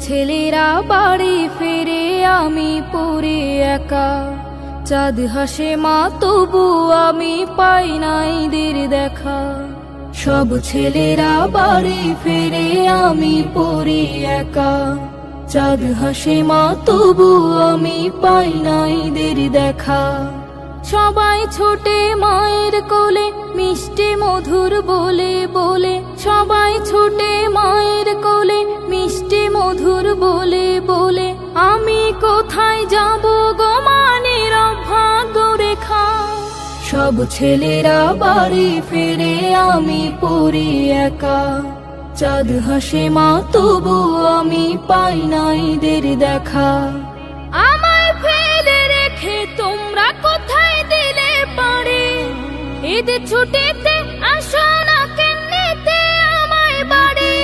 ছেলেরা বাড়ি ফিরে আমি পড়ে একা, চাঁদ হাসে মা তবু আমি পাই না ঈদের দেখা। সব ছেলেরা বাড়ি ফিরে আমি পড়ে একা, চাঁদ হাসে মা তবু আমি পাই না ঈদের দেখা। সবাই ছোটে মায়ের কোলে মিষ্টি মধুর বলে বলে, সবাই ছোটে মায়ের কোলে মিষ্টি মধুর বলে বলে, আমি কোথায় যাব গো মা নীরব ভাগ্য রেখা। সব ছেলেরা বাড়ি ফিরে আমি পড়ি একা, চাঁদ হাসে মা তবু আমি পাই না ঈদের দেখা। আমায় ফেলে রেখে তোমরা কোথায় দিলে পারে, ঈদ ছুটিতে আসো না কেন্নিতে আমায় বাড়ি।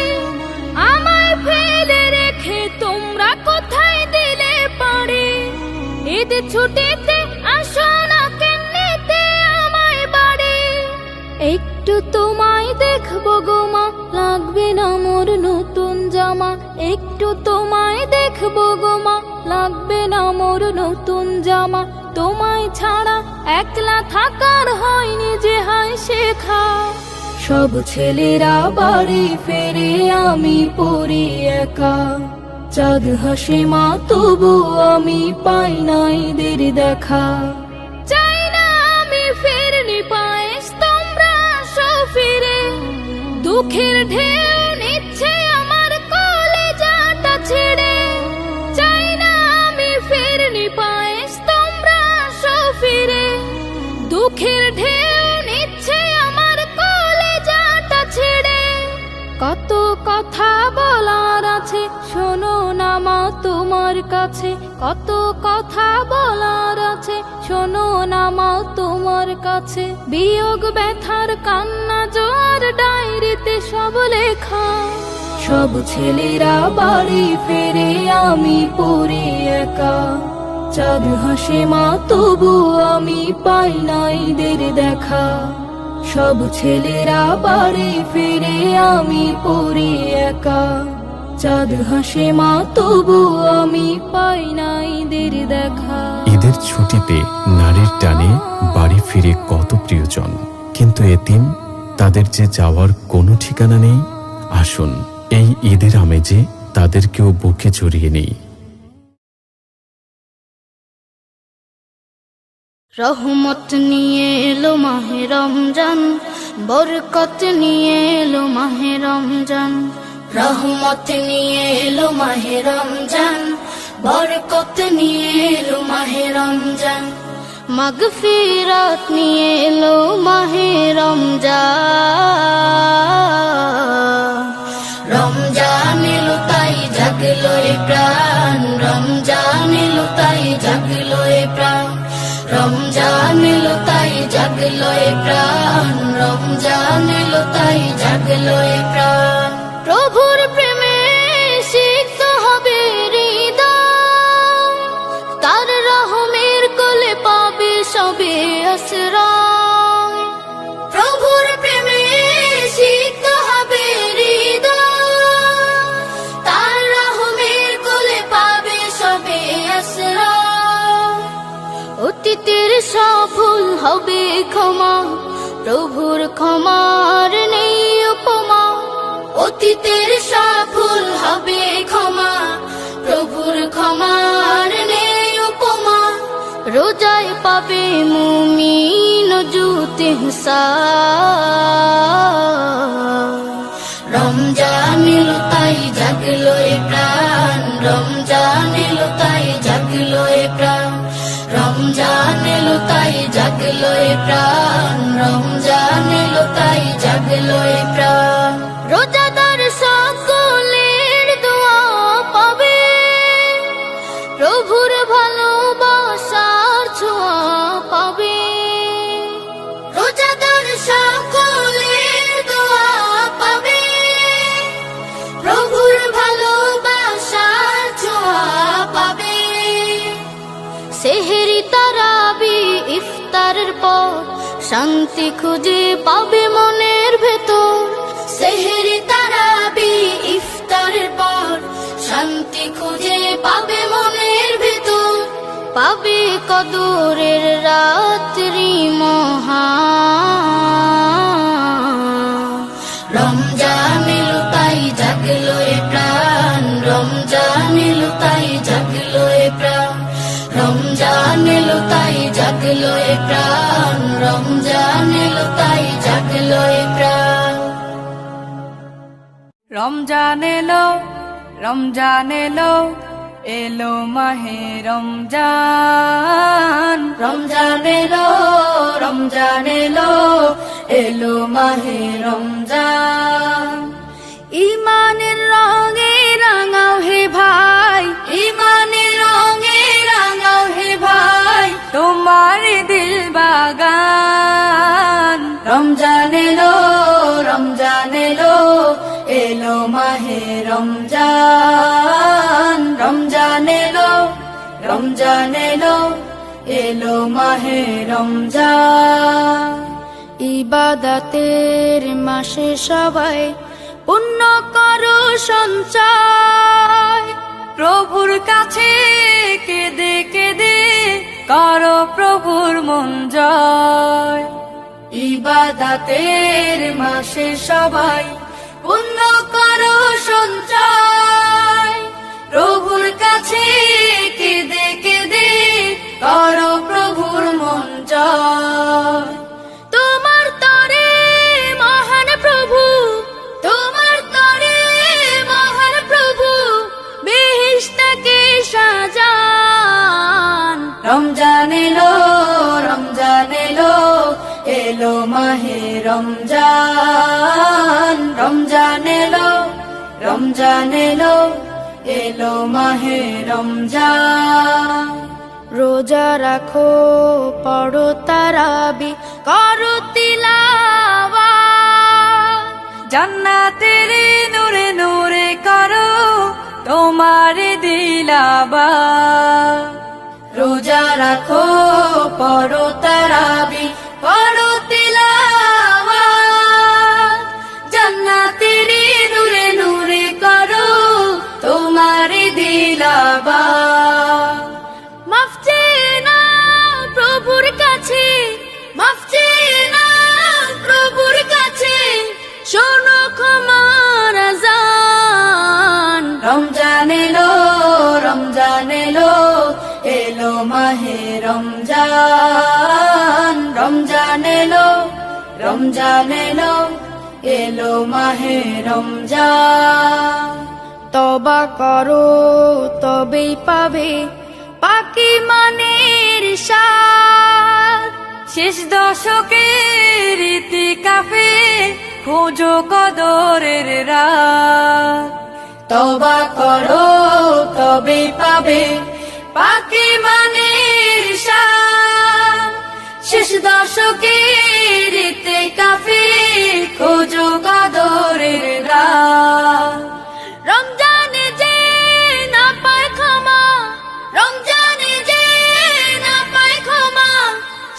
আমায় ফেলে রেখে তোমরা কোথায় দিলে পারে, ঈদ ছুটিতে আসো না কেন্নিতে আমায় বাড়ি। একটু তোমায় দেখবো গো মা, লাগবে না মোর নতুন জামা। একটু তোমায় দেখবো গো মা, লাগবে না মোর নতুন জামা। তোমায় ছাড়া একলা থাকার হয়নি যে হায় শেখা। সব ছেলেরা বাড়ি ফেরে আমি পড়ি একা, চাঁদ হাসে মা তবু আমি পাই না ঈদের দেখা। চাই না আমি ফেরনি পায়েস তোমরা আসো ফিরে, দুঃখের ঢেউ নিচ্ছে আমার কলেজাটা ছেড়ে। চাই না আমি ফেরনি পায়েস তোমরা আসো ফিরে, দুঃখের ঢেউ নিচ্ছে আমার কলেজাটা ছেড়ে। কত কথা বলার আছে শোনো না মা তোমার কাছে, কত কথা বলার আছে শোনো না মা তোমার কাছে। বিয়োগ ব্যথার কান্না জোয়ার ডায়েরিতে সব লেখা। সব ছেলেরা বাড়ি ফেরে আমি পড়ি একা, চাঁদ হাসে মা তবু আমি পাই না ঈদের দেখা। সব ছেলেরা বাড়ি ফিরে আমি পড়ি একা, চাঁদ হাসে মা তবু আমি পাই না ঈদের দেখা। ঈদের ছুটিতে নারীর টানে বাড়ি ফিরে কত প্রিয়জন, কিন্তু এতিম তাদের যে যাওয়ার কোনো ঠিকানা নেই। আসুন এই ঈদের আমেজে তাদেরকেও বুকে জড়িয়ে নেই। রহমত নিয়ে এলো মাহে রমজান, বরকত নিয়ে এলো মাহে রমজান। রহমত নিয়ে এলো মাহে রমজান, বরকত নিয়ে এলো মাহে রমজান। মাগফিরাত নিয়ে এলো মাহে রমজান। রমজান এলো তাই জাগলো এ প্রাণ, রমজান এলো তাই জাগলো এ প্রাণ। রমজান এলো তাই জাগলো এ প্রাণ, রমজান এলো তাই জাগলো এ প্রাণ। প্রভুর প্রেমে সিক্ত হবে হৃদয়, তার রহমের কোলে পাবে সবে আশ্রয়। প্রভুর প্রেমে সিক্ত হবে হৃদয়, তার রহমের কোলে পাবে সবে আশ্রয়। অতীতের সফল হবে ক্ষমা, প্রভুর ক্ষমার নেই উপমা। অতীতের সফল হবে ক্ষমা, প্রভুর ক্ষমার নেই উপমা। রোজায় পাবে মুমিন জুতে হুসান। রমজান এলো তাই জাগলো এ প্রাণ, রমজান এলো তাই জাগলো এ প্রাণ। রমজান এলো তাই জাগলো এ প্রাণ, রমজান এলো তাই জাগলো এ প্রাণ। রোজাদার সকলের দোয়া পাবে, প্রভুর ভালোবাসার ছোঁয়া পাবে। রোজাদার সকলের দোয়া পাবে, প্রভুর ভালোবাসার ছোঁয়া পাবে। সেহেরি তারাবি ইফতারের পর শান্তি খুঁজে পাবে মনের ভেতর। সেহেরি তারাবি ইফতারের পর শান্তি পাবে কদরের রাত্রি মহান। রমজান এলো তাই জাগলো এ প্রাণ, রমজান এলো তাই জাগলো এ প্রাণ, রমজান এলো তাই জাগলো এ প্রাণ, রমজান এলো তাই জাগলো এ প্রাণ। রমজান এলো, রমজান এলো, এলো মাহে রমজান। রমজান এলো, রমজান এলো, এলো মাহে রমজান। ইমানের রঙে রাঙাও হে ভাই, ইমানের রঙে রাঙাও হে ভাই, তোমার দিল বাগান। রমজান এলো, রমজান এলো, এলো মাহে রমজান। রমজান এলো, রমজান এলো, এলো মাহে রমজান। ইবাদতের মাসে সবাই পুণ্য করো সঞ্চয়, প্রভুর কাছে কেঁদে কেঁদে করো প্রভুর মন জয়। ইবাদতের মাসে সবাই পুণ্য করো সঞ্চয়, প্রভুর কাছে কেঁদে কেঁদে করো প্রভুর মন জয়। তোমার তরে মহান প্রভু, তোমার তরে মহান প্রভু, বেহেশতকে সাজান। রমজান এলো, রমজান এলো, এলো মাহে রমজান। রমজান এলো, রমজান এলো, এলো মাহে রমজান। রোজা রাখো, পড়ো তারাবি, করো তিলাওয়াত, জান্নাতের নূরে নূরে করো তোমার দিলাবাত। রোজা রাখো, পড়ো তারাবি, পড়ো তিলাওয়াত, জান্নাতের নূরে নূরে করো তোমার দিলাবাত। মাফ চেয়ে নাও প্রভুর কাছে, মাফ চেয়ে নাও প্রভুর কাছে, শোনো ক্ষমার আযান। রমজান এলো, রমজান এলো, এলো মাহে রমজান। রমজান এলো, রমজান এলো, এলো মাহে রমজান। তওবা করো তবেই পাবে পাকি মানের সাথ, শেষ দশকের ইতিকাফে খোঁজো কদরের রাত। তওবা করো তবেই পাবে পাকি মানের সাথ, শেষ দশকের ইতিকাফে খোঁজো কদরের রাত। রমজানে যে না পায় ক্ষমা, রমজানে যে না পায় ক্ষমা,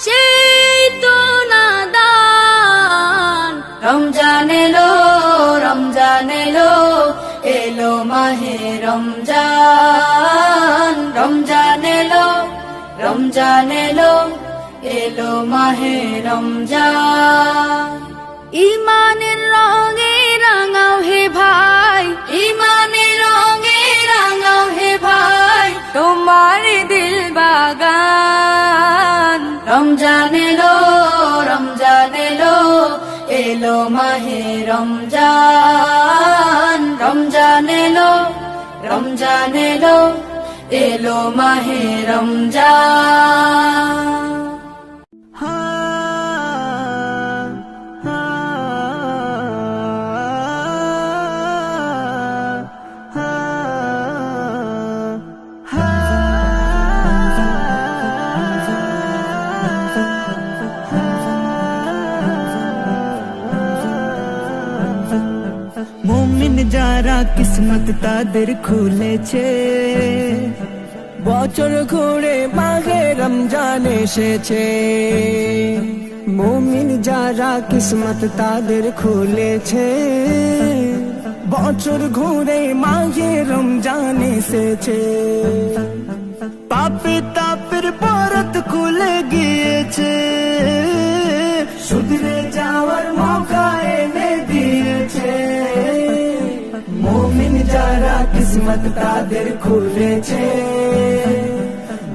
সেই তো নাদান। রমজান এলো, রমজান এলো, এলো মাহে রমজান। রমজান এলো, রমজান এলো, এলো মাহে রমজান। ইমানের রঙে রাঙাও হে ভাই, ইমানের রঙে রাঙাও হে ভাই, তোমার দিল বাগান। রমজান এলো, রমজান এলো, এলো মাহে রমজান। রমজান এলো, রমজান এলো, এলো মাহে রমজান। মুমিন যারা কিসমত তাদের খুলেছে, বছর ঘুরে মাহে রমজান এসেছে। মুমিন যারা কিসমত তাদের খুলেছে, বছর ঘুরে মাহে রমজান এসেছে। পাপ পাপী তাপের পরত খুলে গিয়েছে, শুধরে যাওয়ার মৌকা এনে দিয়েছে। মুমিন যারা কিসমত তাদের খুলেছে,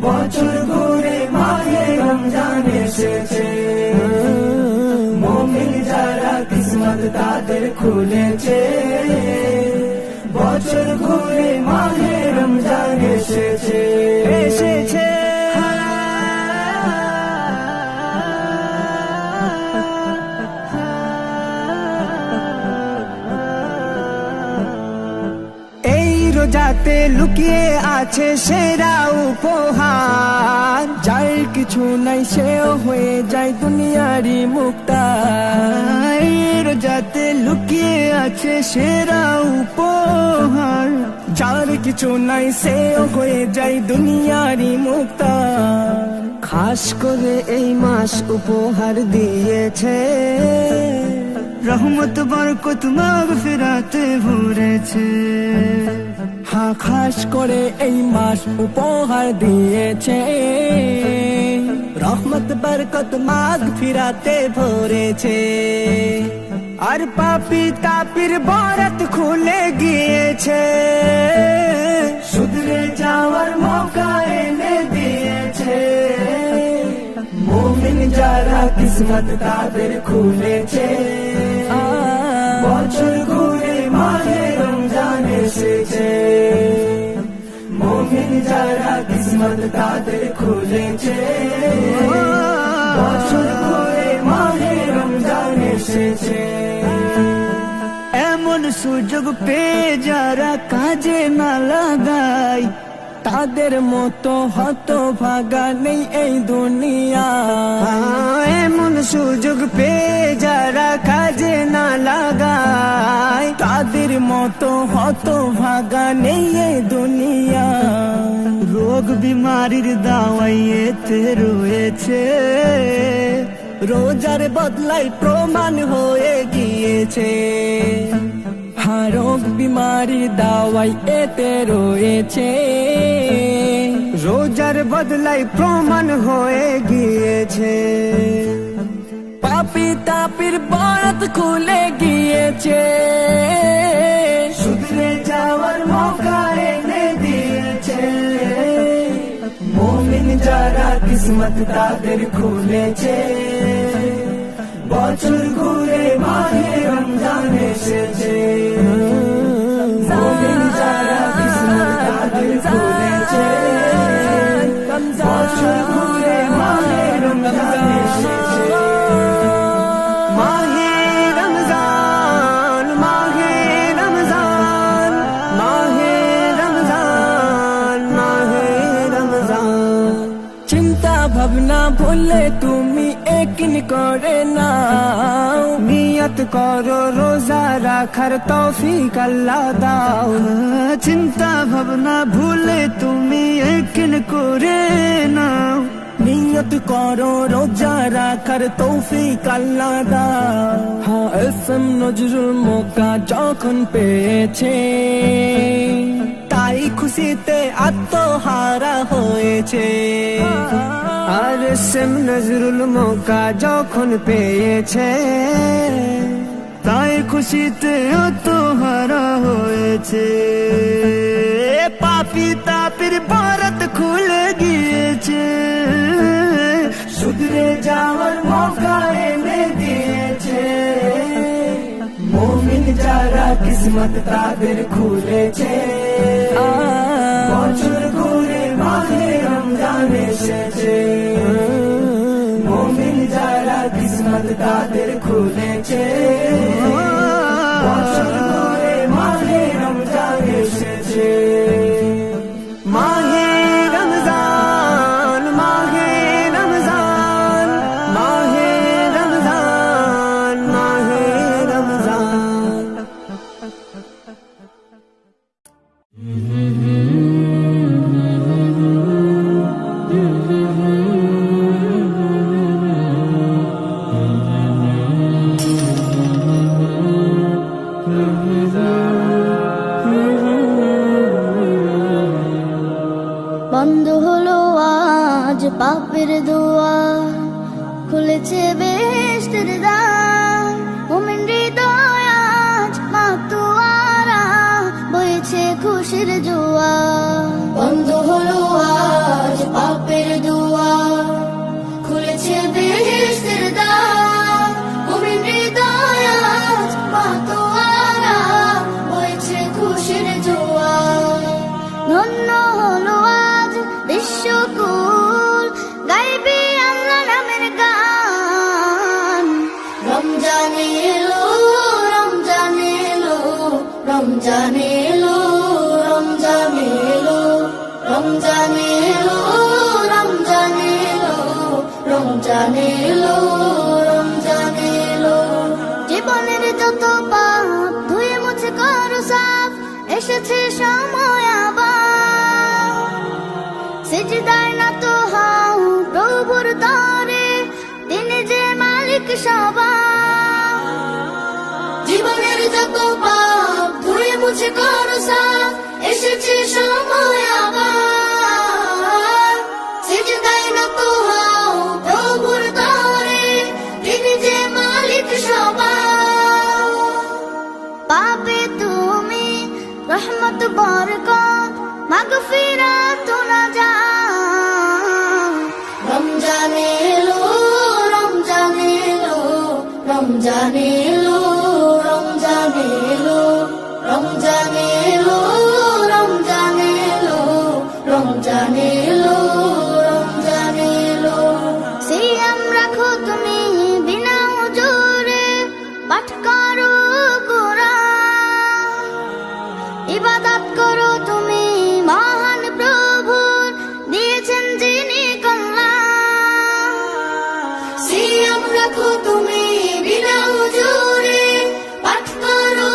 বছর ঘুরে মাহে রমজান এসেছে। মুমিন যারা কিসমত তাদের খুলেছে, বছর ঘুরে মাহে রমজান এসেছে, এসেছে। এই রোজাতে লুকিয়ে আছে সেরা উপহার, যার কিছু নাই সেও হয়ে যায় দুনিয়ারি মুক্তার। এই রোজাতে লুকিয়ে আছে সেরা উপহার, যার কিছু নাই সেও হয়ে যায় দুনিয়ারি মুক্তার। খাস করে এই মাস উপহার দিয়েছে, রহমত বরকত মাগফিরাতে ভরেছে। হ্যাঁ, খাস করে এই মাস উপহার দিয়েছে, রহমত বরকত মাগফিরাতে ভরেছে। আর পাপী তাপীর বরত খুলে গিয়েছে, শুধরে যাওয়ার মৌকা এনে দিয়েছে। মুমিন যারা কিসমত তাদের খুলেছে, বছর ঘুরে মাহে রমজান এসেছে। মুমিন যারা কিসমত তাদের খুলেছে, বছর ঘুরে মাহে রমজান এসেছে। এমন সুযোগ পেয়ে যারা কাজে না লাগায়, তাদের মতো হতভাগা নেই এই দুনিয়া। এমন সুযোগ পেয়ে যারা কাজে না লাগায়, তাদের মতো হতভাগা নেই এই দুনিয়া। রোগ বিমারির দাওয়াই এতে রয়েছে, রোজার বদলায় প্রমাণ হয়ে গিয়েছে। রোগ বিমারির দাওয়াই এতে রয়েছে, রোজার বদলায় প্রমাণ হয়ে গিয়েছে। পাপী তাপীর বরত খুলে গিয়েছে, শুধরে যাওয়ার মৌকা এনে দিয়েছে। মুমিন যারা কিসমত তাদের খুলেছে, বছর ঘুরে মাহে রমজান এসেছে। মুমিন যারা কিসমত তাদের খুলেছে, বছর ঘুরে মাহে রমজান এসেছে। মাহে রমজান, মাহে রমজান, মাহে রমজান, মাহে রমজান। চিন্তা ভাবনা ভুলে তুমি একিন করে নাও, নিয়ত করো রোজা রাখার তৌফিক আল্লাহ দাও। চিন্তা ভাবনা ভুলে তুমি একিন করে নাও, নিয়ত করো রোজা রাখার তৌফিক আল্লাহ দাও। হ্যাঁ, এফএম নজরুল মৌকা যখন পেয়েছে, তাই খুশিতে আত্মহারা হয়েছে। আর এফএম নজরুল মৌকা যখন পেয়েছে, তাই খুশিতে আত্মহারা হয়েছে। পাপী তাপীর বরত খুলে গিয়েছে, শুধরে যাওয়ার মৌকা এনে দিয়েছে। মুমিন যারা কিসমত তাদের খুলেছে, বছর ঘুরে মাহে রমজান এসেছে। মুমিন যারা কিসমত তাদের খুলেছে, বছর ঘুরে মাহে রমজান এসেছে। মাহে রমজান, মাহে রমজান, মাহে রমজান, মাহে রমজান। দুয়ার, খুলেছে বেহেশতের দ্বার। মুমিন হৃদয় আজ মাতোয়ারা, বইছে খুশির জোয়ার। বন্ধ হলো আজ পাপের দুয়ার, খুলেছে বেহেশতের দ্বার। মুমিন হৃদয় আজ মাতোয়ারা, বইছে খুশির জোয়ার। ধন্য হলো আজ বিশ্বকুল, গাইবে আল্লাহ নামের গান। রমজান এলো, রমজান এলো, রমজান এলো, রমজান এলো, রমজান এলো, রমজান এলো, রমজান এলো, রমজান এলো। জীবনের যত পাপ ধুয়ে মুছে করো সাফ, এসেছে সময় আবার। সিজদায় নত হও প্রভুর তরে, তিনি যে মালিক সবার। জীবনের যত পাপ ধুয়ে মুছে করো সাফ, এসেছে সময় আবার। সিজদায় নত হও প্রভুর তরে, তিনি যে মালিক সবার। পাবে তুমি রহমত বরকত, মাগফিরাত নাজাত। রমজান এলো, রমজান এলো, রমজান এলো, রমজান এলো, রমজান এলো, রমজান এলো, রমজান এলো, রমজান এলো। সিয়াম রাখো তুমি বিনা উজুরে, পাঠ করো কুরআন। ইবাদত করো তুমি মহান প্রভুর, দিয়েছেন যিনি কল্যাণ। সিয়াম রাখো তুমি বিনা উজুরে, পাঠ করো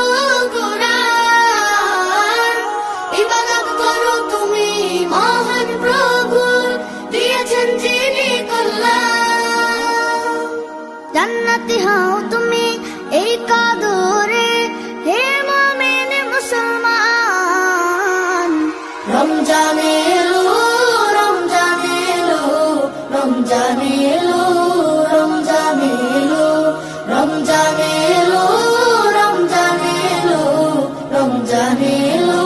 কুরআন। ইবাদত করো তুমি মহান প্রভুর, দিয়েছেন যিনি কল্যাণ। জান্নাতি হও তুমি এই কদরে, হে মুমিন মুসলমান। রমজান এলো, রমজান এলো, রমজান এলো, রমজান এলো, রমজান এলো, রমজান এলো, রমজান এলো,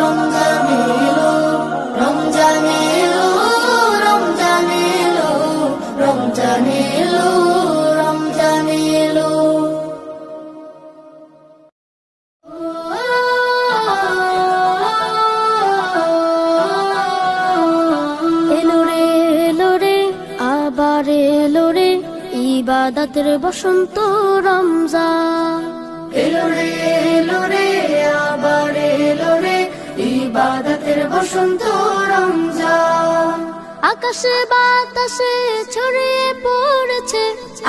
রমজান এলো, রমজান এলো, রমজান এলো, রমজান এলো, রমজান এলো। এলো রে, এলো রে, আবার এলো রে, ইবাদতের বসন্ত রমজান। এলো রে, এলো রে, আবার এলো রে, ইবাদতের বসন্ত রমজান। আকাশে বাতাসে ছড়িয়ে পড়েছে,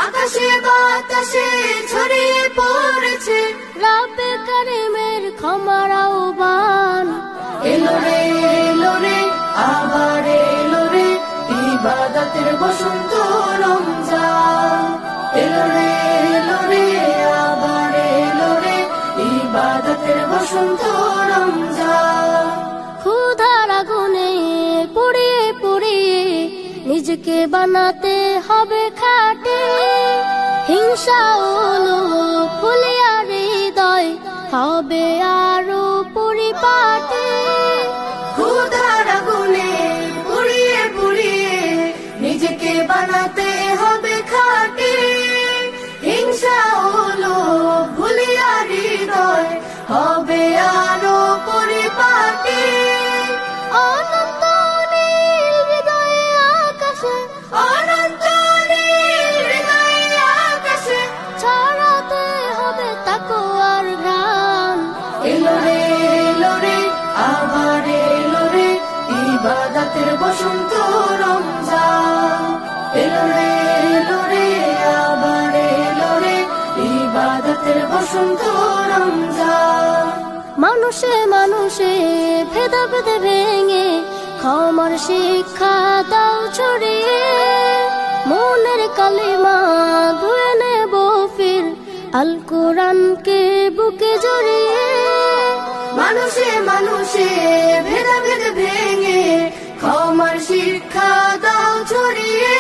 আকাশে বাতাসে ছড়িয়ে পড়েছে, রব্বে কারিমের ক্ষমার আহ্বান। এলো রে, এলো রে, আবার এলো রে, ইবাদতের বসন্ত রমজান। এলো রে, এলো রে, আবার এলো রে, ইবাদতের বসন্ত রমজান। ক্ষুধার আগুনে পুড়িয়ে পুড়িয়ে নিজেকে বানাতে হবে খাঁটি, হিংসা ও লোভ ভুলিয়া হৃদয় হবে আরো পরিপাটি। ক্ষুধার আগুনে পুড়িয়ে পুড়িয়ে নিজেকে বানাতে হবে খাঁটি, হিংসা ও লোভ ভুলিয়া হৃদয় হবে আরো পরিপাটি। অনন্ত নীল হৃদয়ে আকাশে, অনন্ত নীল হৃদয়ে আকাশে ছড়াতে হবে তাকওয়ার গান। এলো রে, এলো রে, আবার এলো রে, ইবাদতের বসন্ত রমজান। এলো রে, এলো রে, আবার এলো রে, ইবাদতের বসন্ত রমজান। মানুষে মানুষে ভেদাভেদ ভেঙে ক্ষমার শিক্ষা দাও ছড়িয়ে, মনের কালিমা ধুয়ে নেব ফির আল কোরআনকে বুকে জড়িয়ে। মানুষে মানুষে ভেদাভেদ ভেঙে ক্ষমার শিক্ষা দাও ছড়িয়ে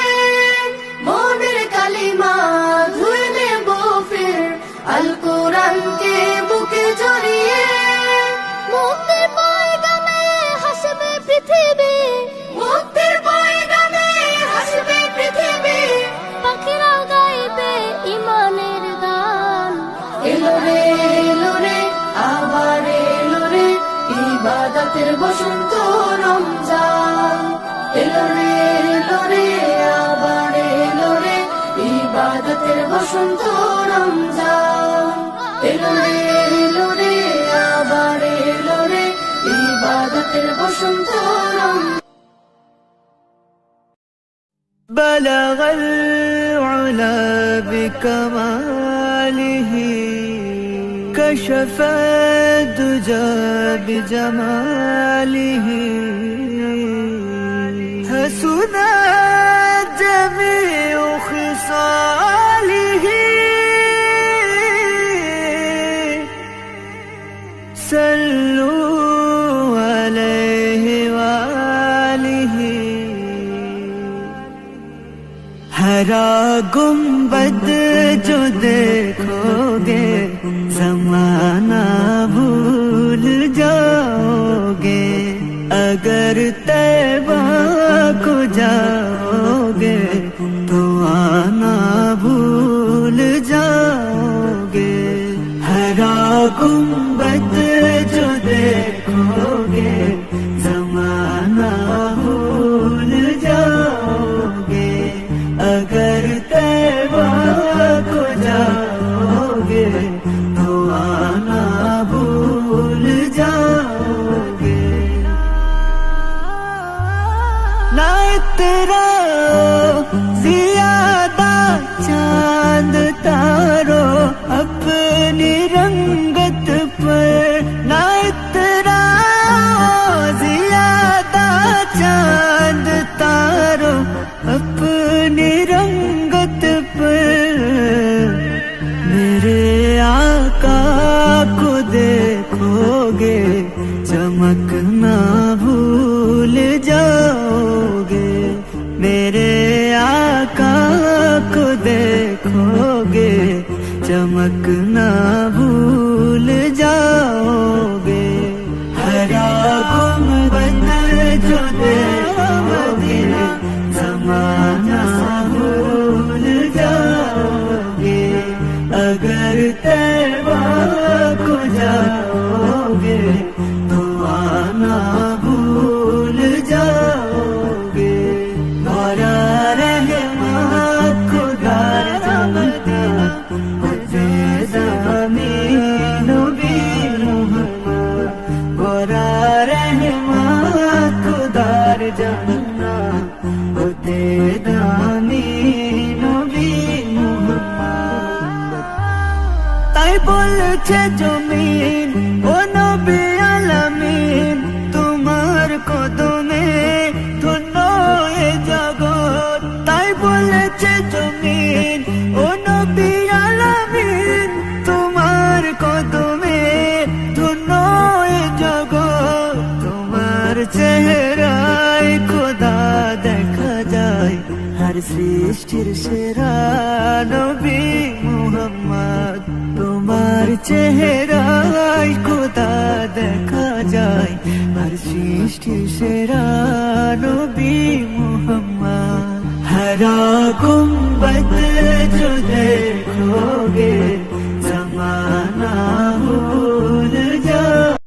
মনের কালিমা ধুয়ে নেব ফের আল কোরআনকে বুকে জড়িয়ে মুক্তির পয়গামে হাসবে পৃথিবী, মুক্তির পয়গামে হাসবে পৃথিবী পাখিরা গাইবে ইমানের গান। এলো রে আবার এলো রে ইবাদতের বসন্ত রমজান এলো রে আবার এলো রে ইবাদতের বসন্ত রমজান এলো রে আবার এলো রে ইবাদতের বসন্ত রমজান بلغ العلا بكماله كشف الدجى بجماله حسنت جميع خصاله صلوا عليه وآله ہرا گنبد جو دیکھو گے زمانہ بھول جاؤ گے اگر طیبہ کو جاؤ گے تو آنا بھول جاؤ گے ہرا گنبد جو دیکھو گے زمانہ بھول جاؤ گے اگر طیبہ کو جاؤ گے تو آنا بھول جاؤ گے نہ تیرا زیادہ چاند تارو اپنی رنگت پر نہ تیرا زیادہ چاند تارو اپنی رنگت پر میرے آقا کو دیکھو گے چمکنا بھول جاؤ گے میرے آقا کو دیکھو گے چمکنا بھول جاؤ گے ہرا گنبد جو دیکھو گے زمانہ بھول جاؤ گے اگر طیبہ کو جاؤ گے تو آنا بھول جاؤ گے گورا رحمت خدا جانتا زمین بھی محمد گورا رحمت خدا جاننا ہوتے دامین بھی محمد তাই বলছে জমিন ও নবী আলামিন তোমার কদমে ধন্য এ জগৎ তাই বলছে জমিন ও নবী আলামিন তোমার কদমে ধন্য এ জগৎ তোমার চেহারায় খোদা দেখা যায় हर সৃষ্টির সেরা নবী মুহাম্মদ তোমার চেহারায় খোদা দেখা যায় हर সৃষ্টির সেরা নবী মুহাম্মদ হরা গুম্বদ